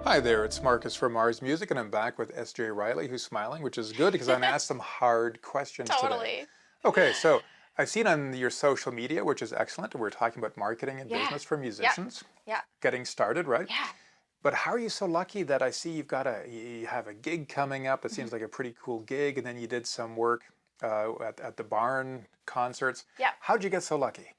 Hi there, it's Markus from Maar's Music, and I'm back with SJ Riley, who's smiling, which is good because I'm going to ask some hard questions today. Totally. Okay, so I've seen on your social media, which is excellent, we're talking about marketing and Yeah. business for musicians, Yeah. getting started, right? Yeah. But how are you so lucky that I see you have a gig coming up? It seems like a pretty cool gig, and then you did some work at the barn concerts. Yeah. How'd you get so lucky?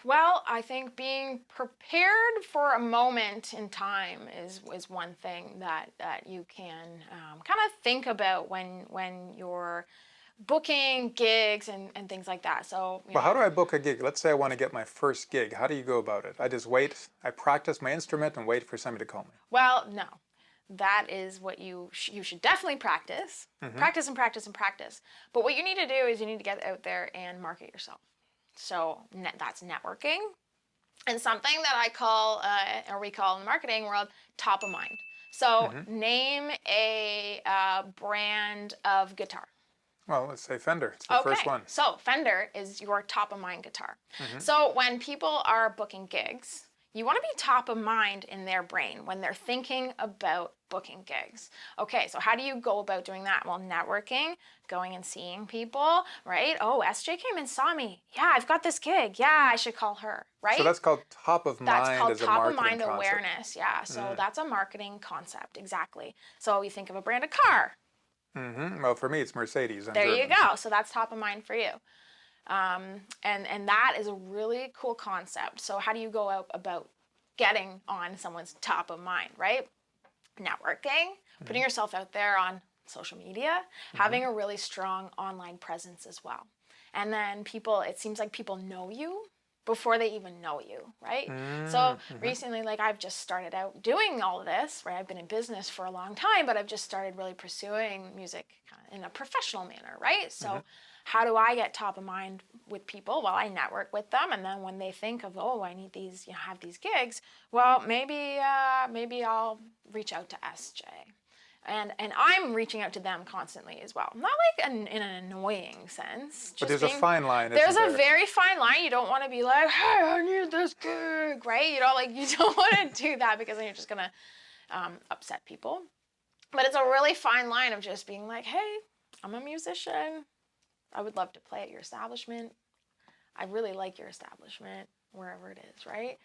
Well, I think being prepared for a moment in time is one thing that you can kind of think about when you're booking gigs and things like that. So, Well, how do I book a gig? Let's say I want to get my first gig. How do you go about it? I just wait, I practice my instrument and wait for somebody to call me. well, no. That is what you should definitely practice. Practice and practice and practice. But what you need to do is you need to get out there and market yourself. So that's networking, and something that I call, or we call in the marketing world, top of mind. So name a brand of guitar. Well, let's say Fender. It's the first one. So Fender is your top of mind guitar. So when people are booking gigs, you want to be top of mind in their brain when they're thinking about booking gigs. Okay, so how do you go about doing that? Well, networking, going and seeing people, right? Oh, SJ came and saw me. Yeah, I've got this gig. Yeah, I should call her, right? So that's called top of mind That's called as a top of marketing mind concept. awareness. Yeah, so that's a marketing concept, exactly. So you think of a brand of car. Well, for me, it's Mercedes. I'm There you German. go. So that's top of mind for you. And that is a really cool concept. So how do you go out about getting on someone's top of mind, right? Networking, putting yourself out there on social media, having a really strong online presence as well. And then it seems like people know you before they even know you, right? So recently, like I've just started out doing all of this, right? I've been in business for a long time, but I've just started really pursuing music in a professional manner, right? So how do I get top of mind with people? Well, I network with them, and then when they think of, oh, I need these, have these gigs, well, maybe I'll reach out to SJ. And I'm reaching out to them constantly as well. Not like in an annoying sense. But there's a fine line, There's isn't a there? very fine line. You don't want to be like, hey, I need this gig, right? You don't want to do that because then you're just going to upset people. But it's a really fine line of just being like, hey, I'm a musician. I would love to play at your establishment. I really like your establishment, wherever it is, right?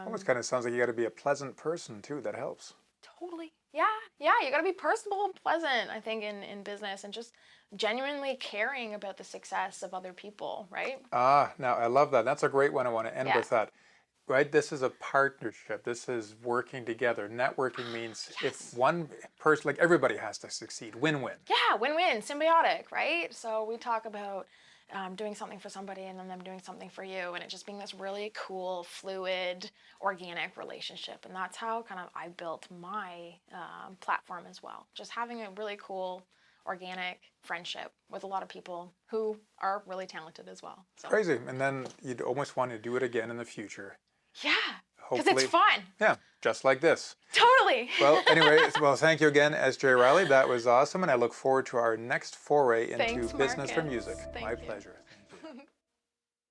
Almost kind of sounds like you got to be a pleasant person too. That helps. Totally. Yeah, you got to be personable and pleasant, I think, in business, and just genuinely caring about the success of other people, right? Now I love that. That's a great one. I want to end with that. Right? This is a partnership. This is working together. Networking means if one person, like everybody has to succeed. Win-win. Yeah, win-win, symbiotic, right? So we talk about doing something for somebody and then them doing something for you, and it just being this really cool, fluid, organic relationship. And that's how kind of I built my platform as well. Just having a really cool, organic friendship with a lot of people who are really talented as well. So. Crazy. And then you'd almost want to do it again in the future. Yeah, because Hopefully. it's fun. Yeah, just like this. Totally. Well, anyway, thank you again, SJ Riley. That was awesome, and I look forward to our next foray into Thanks, business for Markus. music. Thank My you. pleasure.